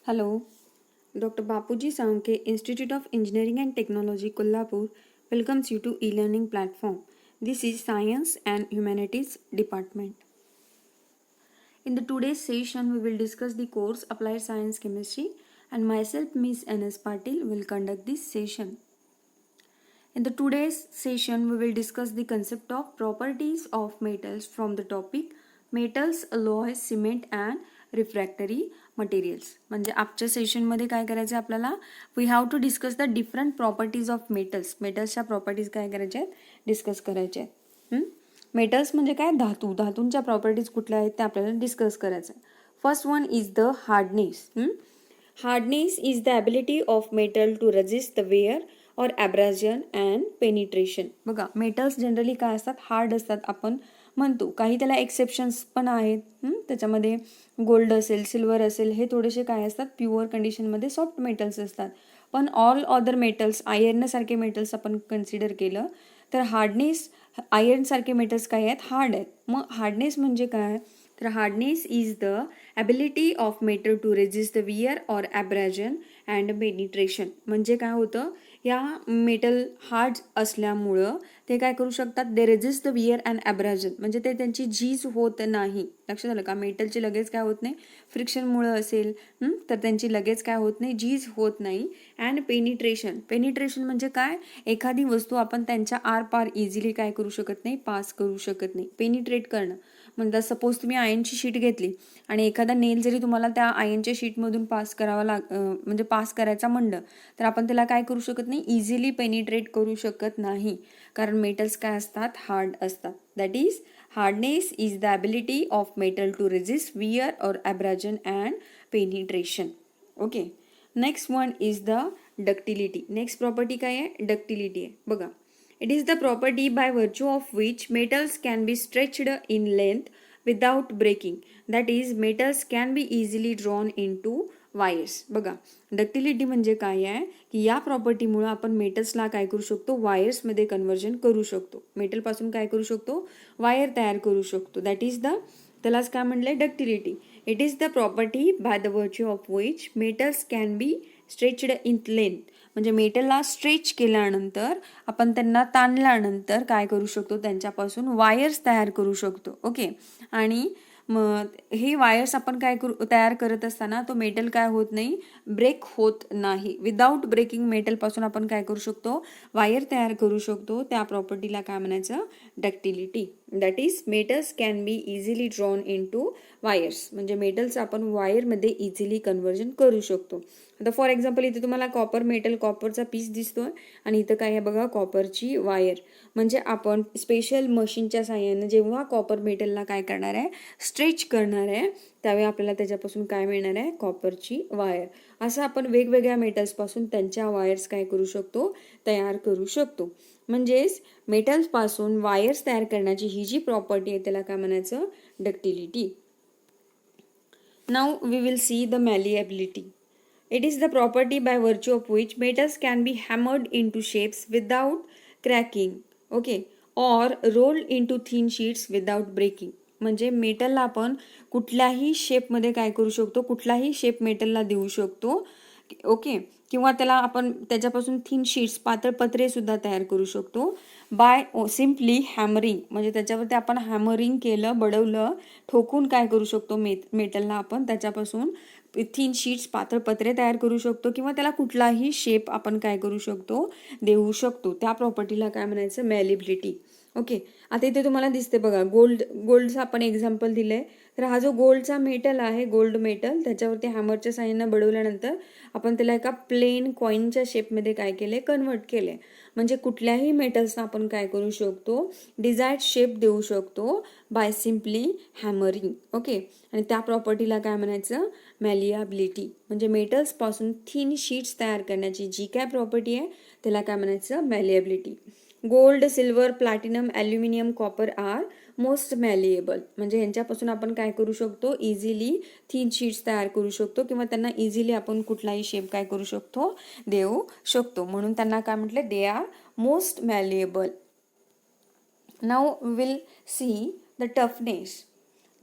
Hello, Dr. Bapuji Saunke, Institute of Engineering and Technology, Kolhapur, welcomes you to e-learning platform. This is Science and Humanities Department. In the today's session, we will discuss the course Applied Science Chemistry, and myself, Miss N.S. Patil, will conduct this session. In the today's session, we will discuss the concept of properties of metals from the topic metals, alloys, cement and refractory materials. म्हणजे आजच्या सेशनमध्ये काय करायचं आहे आपल्याला, we have to discuss the different properties of metals. मेटल्सच्या properties काय करायच्या आहेत, डिस्कस करायच्या आहेत. मेटल्स म्हणजे काय, धातू. धातूंच्या प्रॉपर्टीज कुठल्या आहेत ते आपल्याला डिस्कस करायचं आहे. First one is the hardness. Hardness is the ability of metal to resist the wear और ॲब्राजन अँड पेनिट्रेशन. बघा, मेटल्स जनरली काय असतात, हार्ड असतात आपण म्हणतो. काही त्याला एक्सेप्शन्स पण आहेत. त्याच्यामध्ये गोल्ड असेल, सिल्वर असेल, हे थोडेसे काय असतात, प्युअर कंडिशनमध्ये सॉफ्ट मेटल्स असतात. पण ऑल अदर मेटल्स, आयर्नसारखे मेटल्स आपण कन्सिडर केलं तर हार्डनेस, आयर्नसारखे मेटल्स काय आहेत, हार्ड आहेत. मग हार्डनेस म्हणजे काय, तर hardness is the ability of metal to resist the wear or abrasion and penetration. म्हणजे काय होतं, या मेटल हार्ड असल्यामुळं ते काय करू शकतात, they resist the wear and abrasion. म्हणजे ते त्यांची झीज होत नाही. लक्षात आलं का, मेटलची लगेच काय होत नाही, फ्रिक्शनमुळं असेल तर त्यांची लगेच काय होत नाही, झीज होत नाही. अँड पेनिट्रेशन, पेनिट्रेशन म्हणजे काय, एखादी वस्तू आपण त्यांच्या आरपार इझिली काय करू शकत नाही, पास करू शकत नाही. पेनिट्रेट करणं म्हणजे सपोज तुम्ही आयनची शीट घेतली आणि एखादा नेल जरी तुम्हाला त्या आयनच्या शीटमधून पास करावा म्हणजे पास करायचा म्हणलं तर आपण त्याला काय करू शकत नाही, इझिली पेनिट्रेट करू शकत नाही. कारण मेटल्स काय असतात, हार्ड असतात. That is hardness is the ability of metal to resist wear और abrasion and penetration. Okay, next one is the ductility. Next property काय आहे, डक्टिलिटी आहे. बघा, it is the property by virtue of which metals can be stretched in length without breaking. That is, metals can be easily drawn into wires. बघा, ductility म्हणजे काय आहे की या प्रॉपर्टीमुळे आपण मेटल्सला काय करू शकतो, वायर्समध्ये कन्व्हर्जन करू शकतो. मेटलपासून काय करू शकतो, वायर तयार करू शकतो. दॅट इज द, त्यालाच काय म्हणलंय, ductility. It is the property by the virtue of which metals can be stretched in length. म्हणजे मेटलला स्ट्रेच केल्यानंतर, आपण त्यांना ताणल्यानंतर काय करू शकतो, त्यांच्यापासून वायर्स तयार करू शकतो. ओके, आणि मग हे वायर्स आपण काय करू, तयार करत असताना तो मेटल काय होत नाही, ब्रेक होत नाही. विदाऊट ब्रेकिंग मेटलपासून आपण काय करू शकतो, वायर तयार करू शकतो. त्या प्रॉपर्टीला काय म्हणायचं, ductility. That is metals can B easily drawn in to wires. म्हणजे मेटल्स आपण वायरमध्ये इझिली कन्व्हर्जन करू शकतो. आता फॉर एक्झाम्पल इथे तुम्हाला कॉपर, मेटल कॉपरचा पीस दिसतोय आणि इथं काय आहे बघा, कॉपरची वायर. म्हणजे आपण स्पेशल मशीनच्या साहाय्याने जेव्हा कॉपर मेटलला काय करणार आहे, स्ट्रेच करणार आहे, त्यावेळी आपल्याला त्याच्यापासून काय मिळणार आहे, कॉपरची वायर. असं आपण वेगवेगळ्या मेटल्सपासून त्यांच्या वायर्स काय करू शकतो, तयार करू शकतो. म्हणजेच मेटल्सपासून वायर्स तयार करण्याची ही जी प्रॉपर्टी आहे त्याला काय म्हणायचं, ductility. Now we will see the malleability. It is the property by virtue of which metals can be hammered into shapes without cracking, okay, or rolled into thin sheets without breaking. म्हणजे मेटलला आपण कुठल्याही शेपमध्ये काय करू शकतो, कुठलाही shape मेटलला देऊ शकतो. ओके, किंवा त्याला आपण त्याच्यापासून थिन शीट्स, पातळ पत्रे सुद्धा तयार करू शकतो बाय सिम्पली हॅमरिंग. म्हणजे त्याच्यावरती आपण हॅमरिंग केलं, बडवलं, ठोकून काय करू शकतो, मेटलला आपण त्याच्यापासून थिन शीट्स, पातळ पत्रे तयार करू शकतो, किंवा त्याला कुठलाही शेप आपण काय करू शकतो, देऊ शकतो. त्या प्रॉपर्टीला काय म्हणायचं, मॅलिबिलिटी. ओके, आता इथे तुम्हाला दिसते बघा, गोल्डचं आपण एक्झाम्पल दिलंय. तर हा जो गोल्डचा मेटल आहे, गोल्ड मेटल, त्याच्यावरती हॅमरच्या साहाय्याने बडवल्यानंतर आपण त्याला एका प्लेन कॉईनच्या शेपमध्ये काय केले, कन्वर्ट केले. म्हणजे कुठल्याही मेटल्सना आपण काय करू शकतो, डिझायर्ड शेप देऊ शकतो बाय सिम्पली हॅमरिंग. ओके, आणि त्या प्रॉपर्टीला काय म्हणायचं, मॅलिएबिलिटी. म्हणजे मेटल्सपासून थिन शीट्स तयार करण्याची जी काय प्रॉपर्टी आहे त्याला काय म्हणायचं, malleability. Gold, silver, platinum, aluminium, copper are most malleable. म्हणजे यांच्यापासून आपण काय करू शकतो, इझिली थिन शीट्स तयार करू शकतो, किंवा त्यांना इझिली आपण कुठलाही शेप काय करू शकतो, देऊ शकतो. म्हणून त्यांना काय म्हटलं, they are most malleable. Now will see the toughness.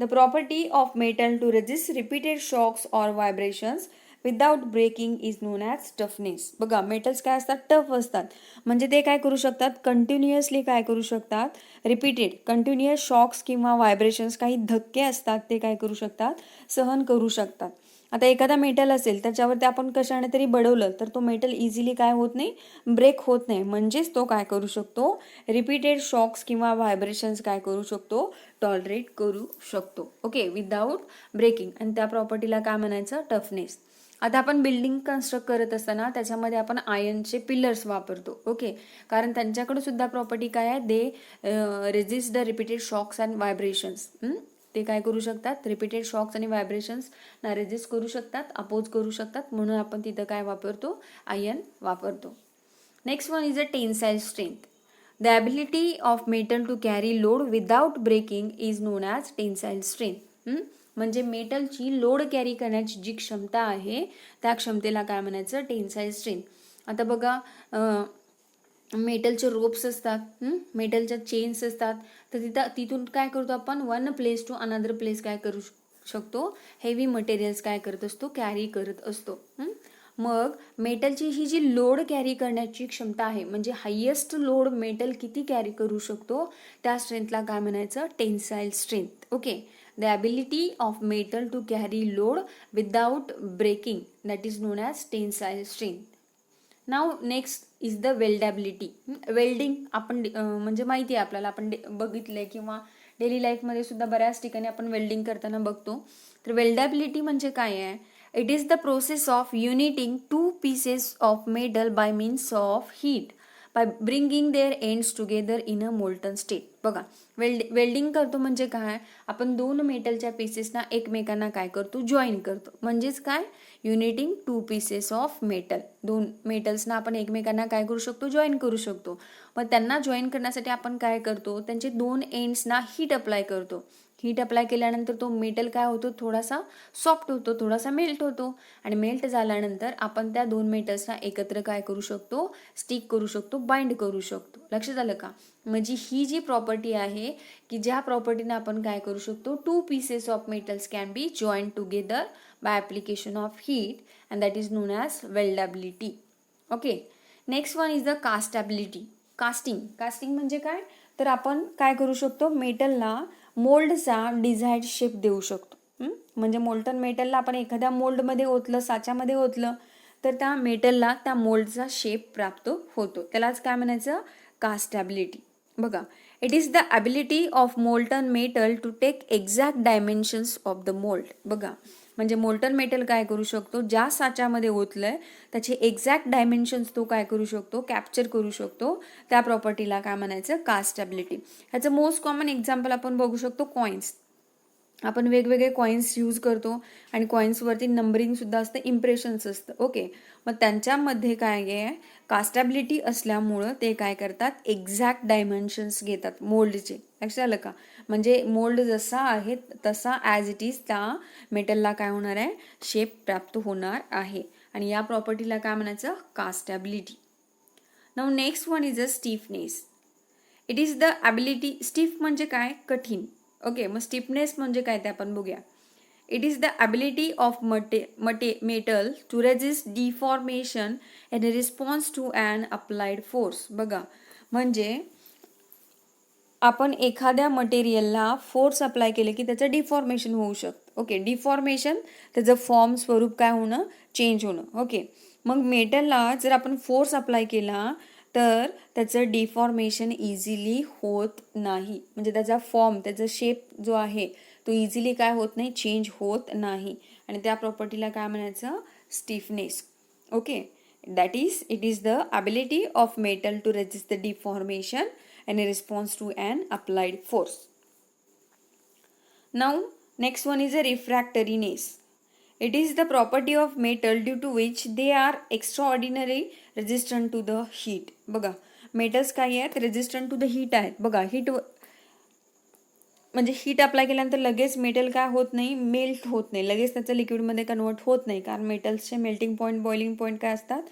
The property of metal to resist repeated shocks or vibrations without breaking is known as toughness. बघा मेटल्स काय असतात, टफ असतात, म्हणजे ते काय करू शकतात, कंटिन्युअसली काय करू शकतात, रिपीटेड कंटिन्युअस शॉक्स किंवा व्हायब्रेशन्स, काही धक्के असतात ते काय करू शकतात, सहन करू शकतात. आता एखादा मेटल असेल त्याच्यावरती आपण कशाने तरी बडवलं तर तो मेटल इझिली काय होत नाही, ब्रेक होत नाही, म्हणजेच तो काय करू शकतो, रिपीटेड शॉक्स किंवा व्हायब्रेशन्स काय करू शकतो, टॉलरेट करू शकतो. Okay, without breaking. आणि त्या प्रॉपर्टीला काय म्हणायचं, टफनेस. आता आपण बिल्डिंग कन्स्ट्रक्ट करत असताना त्याच्यामध्ये आपण आयर्नचे पिलर्स वापरतो. ओके, कारण त्यांच्याकडे सुद्धा प्रॉपर्टी काय आहे, they resist the repeated shocks and vibrations. ते काय करू शकतात, रिपीटेड शॉक्स आणि व्हायब्रेशन्स ना रेजिस्ट करू शकतात, अपोज करू शकतात, म्हणून आपण तिथं काय वापरतो, आयर्न वापरतो. Next one is a tensile strength. The ability of metal to carry load without breaking is known as tensile strength. म्हणजे मेटलची लोड कॅरी करण्याची जी क्षमता आहे त्या क्षमतेला काय म्हणायचं, टेन्साइल स्ट्रेंथ. आता बघा मेटलचे रोप्स असतात, मेटलच्या चेन्स असतात, तर तिथून काय करतो आपण, one place to another place काय करू शकतो, हेवी मटेरियल्स काय करत असतो, कॅरी करत असतो. मग मेटलची ही जी लोड कॅरी करण्याची क्षमता आहे, म्हणजे हायेस्ट लोड मेटल किती कॅरी करू शकतो, त्या स्ट्रेंथला काय म्हणायचं, tensile strength. Okay, the ability of metal to carry load without breaking, that is known as tensile strength. Now next is the weldability. Welding आपण म्हणजे माहिती आहे आपल्याला, आपण बघितलंय किंवा डेली लाईफमध्ये सुद्धा बऱ्याच ठिकाणी आपण वेल्डिंग करताना बघतो. तर वेल्डॅबिलिटी म्हणजे काय आहे, it is the process of uniting two pieces of metal by means of heat by bringing their ends together in a molten state. बघा वेल्डिंग करतो म्हणजे काय, आपण दोन मेटलच्या पीसेसना एकमेकांना काय करतो, जॉईन करतो, म्हणजेच काय, युनिटिंग टू पीसेस ऑफ मेटल. दोन मेटल्सना आपण एकमेकांना काय करू शकतो, जॉईन करू शकतो. मग त्यांना जॉईन करण्यासाठी आपण काय करतो, त्यांचे दोन एंड्सना हीट अप्लाय करतो. हीट अप्लाय केल्यानंतर तो मेटल काय होतो, थोडासा सॉफ्ट होतो, थोडासा मेल्ट होतो, आणि मेल्ट झाल्यानंतर आपण त्या दोन मेटल्सना एकत्र काय करू शकतो, स्टिक करू शकतो, बाइंड करू शकतो. लक्षात आलं का, म्हणजे ही जी प्रॉपर्टी आहे की ज्या प्रॉपर्टीने आपण काय करू शकतो, two pieces of metals can be join together by application of heat, and that is known as weldability. Okay, next one is the castability. Casting म्हणजे काय, तर आपण काय करू शकतो, मेटलला मोल्डचा डिझायर्ड शेप देऊ शकतो. म्हणजे मोल्टन मेटलला आपण एखाद्या मोल्डमध्ये ओतलं, साच्यामध्ये ओतलं, तर त्या मेटलला त्या मोल्डचा शेप प्राप्त होतो, त्यालाच काय म्हणायचं, कास्टॅबिलिटी. बघा, it is the ability of molten metal to take exact dimensions of the mould. बघा, म्हणजे मोल्टन मेटल काय करू शकतो, ज्या साच्यामध्ये ओतलंय त्याचे एक्झॅक्ट डायमेन्शन्स तो काय करू शकतो, कॅप्चर करू शकतो, त्या प्रॉपर्टीला काय म्हणायचं, कास्टॅबिलिटी. ह्याचं मोस्ट कॉमन एक्झाम्पल आपण बघू शकतो, कॉइन्स. आपण वेगवेगळे कॉइन्स यूज करतो आणि कॉइन्सवरती नंबरिंग सुद्धा असतं, इम्प्रेशन्स असतं. ओके, मग त्यांच्यामध्ये काय आहे, कास्टॅबिलिटी असल्यामुळं ते काय करतात, एक्झॅक्ट डायमेन्शन्स घेतात मोल्डचे. लक्षात आलं का, म्हणजे मोल्ड जसा आहे तसा ॲज इट इज त्या मेटलला काय होणार आहे, शेप प्राप्त होणार आहे, आणि या प्रॉपर्टीला काय म्हणायचं, castability. Now next one is a stiffness. It is the ability, stiff म्हणजे काय, कठीण. ओके, मग स्टिफनेस म्हणजे काय ते आपण बघूया. It is the ability of metal to resist deformation in response to an applied force. बघा, म्हणजे आपण एखाद्या मटेरियलला फोर्स अप्लाय केले की त्याचं डिफॉर्मेशन होऊ शकतं. ओके, डिफॉर्मेशन त्याचं फॉर्म, स्वरूप काय होणं, चेंज होणं. ओके, मग मेटलला जर आपण फोर्स अप्लाय केला तर त्याचं डिफॉर्मेशन इझिली होत नाही, म्हणजे त्याचा फॉर्म, त्याचा शेप जो आहे तो इझिली काय होत नाही, चेंज होत नाही, आणि त्या प्रॉपर्टीला काय म्हणायचं, stiffness. Okay, that is it is the ability of metal to resist the deformation in response to an applied force. Now next one is a refractoriness. It is the property of metal due to which they are extraordinary resistant to the heat. बघा, metals काय आहेत, resistant to the heat आहेत. बघा, heat म्हणजे heat apply केल्यानंतर लगेच metal काय होत नाही, मेल्ट होत नाही, लगेच त्याचं लिक्विडमध्ये कन्वर्ट होत नाही, कारण मेटल्सचे मेल्टिंग पॉईंट, बॉइलिंग पॉईंट काय असतात,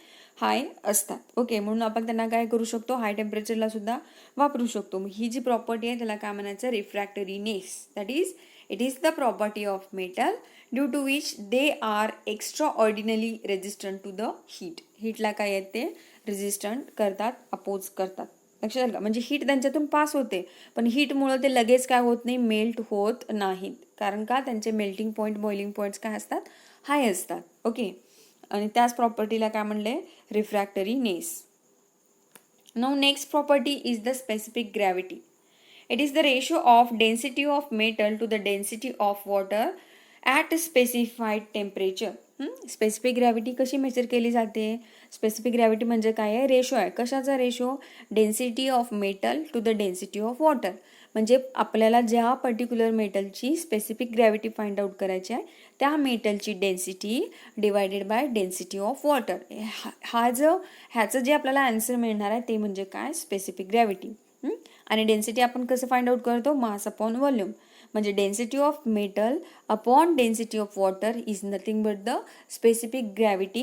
हाय असतात. ओके, म्हणून आपण त्यांना काय करू शकतो, हाय टेम्परेचरला सुद्धा वापरू शकतो. मग ही जी प्रॉपर्टी आहे त्याला काय म्हणायचं, refractoriness. That is it is the property of metal due to which they are extraordinary resistant to the heat. हीटला काय आहेत ते रेजिस्टंट करतात, अपोज करतात. लक्षात आलं का? म्हणजे हीट त्यांच्यातून पास होते, पण हीटमुळं ते लगेच काय होत नाही, मेल्ट होत नाहीत. कारण का? त्यांचे मेल्टिंग पॉईंट, बॉइलिंग पॉईंट्स काय असतात, हाय असतात. ओके. आणि त्याच प्रॉपर्टीला काय म्हणले, refractoriness. Now next property is the specific gravity. It is the ratio of density of metal to the density of water at a specified temperature. Specific gravity कशी major केली जाते? स्पेसिफिक ग्रॅव्हिटी म्हणजे काय आहे? रेशो आहे. कशाचा ratio? Density of metal to the density of water. म्हणजे आपल्याला ज्या पर्टिक्युलर मेटलची स्पेसिफिक ग्रॅव्हिटी फाइंड आउट करायची आहे, त्या मेटलची density divided by density of water. ह्याचं जे आपल्याला आन्सर मिळणार आहे ते म्हणजे काय? Specific gravity. आणि डेन्सिटी आपण कसं फाइंड आउट करतो? Mass upon volume. म्हणजे density of metal upon density of water is nothing but the specific gravity.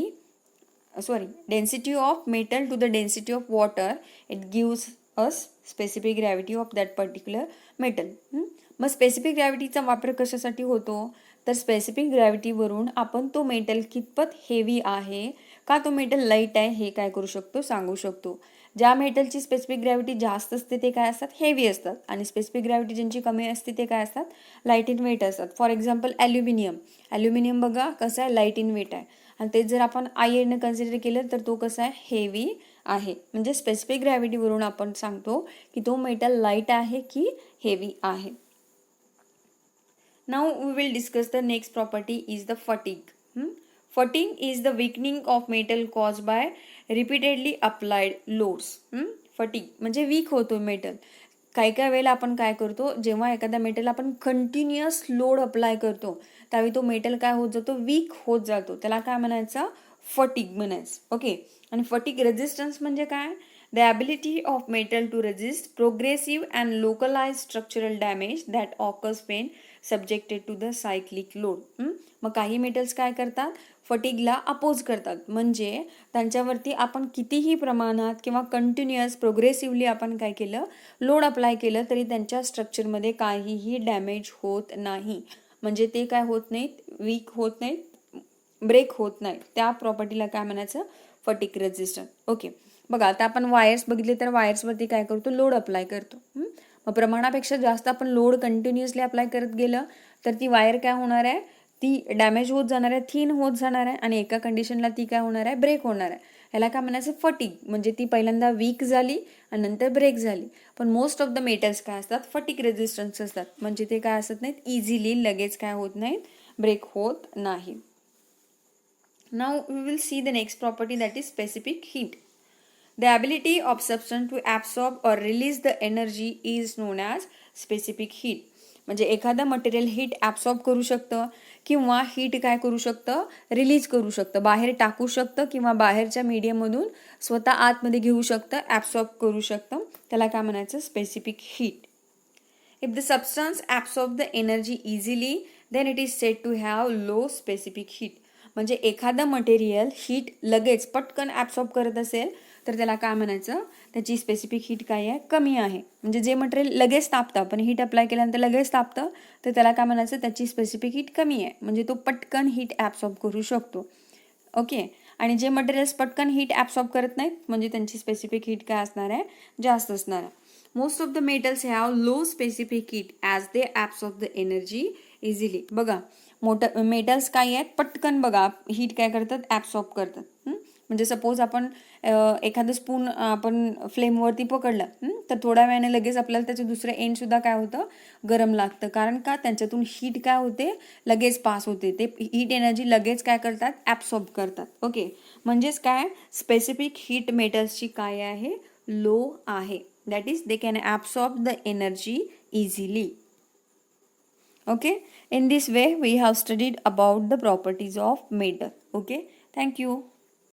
Density of metal to the density of water, it gives us specific gravity of that particular metal. मग specific ग्रॅव्हिटीचा वापर कशासाठी होतो? तर specific ग्रॅव्हिटीवरून आपण तो metal कितपत heavy आहे का तो मेटल लाईट आहे हे काय करू शकतो, सांगू शकतो. ज्या मेटलची स्पेसिफिक ग्रॅव्हिटी जास्त असते ते काय असतात, हेवी असतात. आणि स्पेसिफिक ग्रॅव्हिटी ज्यांची कमी असते ते काय असतात, लाईट इन वेट असतात. फॉर एक्झाम्पल ॲल्युमिनियम बघा कसं आहे, लाईट इन वेट आहे. आणि ते जर आपण आयर्नने कन्सिडर केलं तर तो कसा आहे, हेवी आहे. म्हणजे स्पेसिफिक ग्रॅव्हिटीवरून आपण सांगतो की तो मेटल लाईट आहे की हेवी आहे. Now we will discuss the next property is the fatigue. Fatigue is the weakening of metal caused by repeatedly applied loads. Fatigue म्हणजे वीक होतो मेटल. काही वेळेला आपण काय करतो, जेव्हा एखादा मेटल आपण कंटिन्युअस लोड अप्लाय करतो त्यावेळी तो मेटल काय होत जातो, वीक होत जातो. त्याला काय म्हणायचं, फटिग म्हणायचं. ओके. आणि फटिग रेजिस्टन्स म्हणजे काय? The ability of metal to resist progressive and localize structural damage that occurs when subjected to the cyclic load. मग काही मेटल्स काय करतात, फटिगला अपोज करतात. म्हणजे त्यांच्यावरती आपण कितीही प्रमाणात किंवा कंटिन्युअस प्रोग्रेसिव्हली आपण काय केलं, लोड अप्लाय केलं तरी त्यांच्या स्ट्रक्चरमध्ये काहीही डॅमेज होत नाही. म्हणजे ते काय होत नाहीत, वीक होत नाहीत, ब्रेक होत नाही. त्या प्रॉपर्टीला काय म्हणायचं, फटिग रेजिस्टन्स. ओके. बघा आता आपण वायर्स बघितले तर वायर्सवरती काय करतो, लोड अप्लाय करतो. मग प्रमाणापेक्षा जास्त आपण लोड कंटिन्युअसली अप्लाय करत गेलं तर ती वायर काय होणार आहे, ती डॅमेज होत जाणार आहे, थिन होत जाणार आहे आणि एका कंडिशनला ती काय होणार आहे, ब्रेक होणार आहे. ह्याला काय म्हणायचं, फटिग. म्हणजे ती पहिल्यांदा वीक झाली आणि नंतर ब्रेक झाली. पण मोस्ट ऑफ द मेटल्स काय असतात, फटिग रेजिस्टन्स असतात. म्हणजे ते काय असत नाहीत, इझिली लगेच काय होत नाहीत, ब्रेक होत नाही. Now we will see the next property that is specific heat. The ability of substance to absorb or release the energy is known as specific heat. म्हणजे एखादं मटेरियल हीट ॲब्सॉर्ब करू शकतं किंवा हीट काय करू शकतं, रिलीज करू शकतं, बाहेर टाकू शकतं किंवा बाहेरच्या मीडियममधून स्वतः आतमध्ये घेऊ शकतं, ॲब्सॉर्ब करू शकतं. त्याला काय म्हणायचं, specific heat. If the substance absorb the energy easily then it is said to have low specific heat. म्हणजे एखादं मटेरियल हीट लगेच पटकन ॲब्सॉर्ब करत असेल तर त्याला काय म्हणायचं, त्याची स्पेसिफिक हीट काय आहे, कमी आहे. म्हणजे जे मटेरियल लगेच तापतं, पण हीट अप्लाय केल्यानंतर लगेच तापतं, तर त्याला काय म्हणायचं, त्याची स्पेसिफिक हीट कमी आहे. म्हणजे तो पटकन हीट ॲब्सॉर्ब करू शकतो. ओके. आणि जे मटेरियल्स पटकन हीट ॲब्सॉर्ब करत नाहीत म्हणजे त्यांची स्पेसिफिक हीट काय असणार आहे, जास्त असणार आहे. Most of the metals have low specific heat as they absorb the energy easily. बघा मेटल्स काय आहेत, पटकन बघा हीट काय करतात, ॲब्सॉर्ब करतात. म्हणजे सपोज आपण एखादं स्पून आपण फ्लेमवरती पकडलं तर थोड्या वेळाने लगेच आपल्याला त्याचं दुसरं एंड सुद्धा काय होतं, गरम लागतं. कारण का, त्यांच्यातून हीट काय होते, लगेच पास होते. ते हीट एनर्जी लगेच काय करतात, ॲब्सॉर्ब करतात. ओके. म्हणजेच काय, स्पेसिफिक हीट मेटल्सची काय आहे, लो आहे. That is they can absorb the energy easily. Okay, in this way we have studied about the properties of metal. Okay, thank you.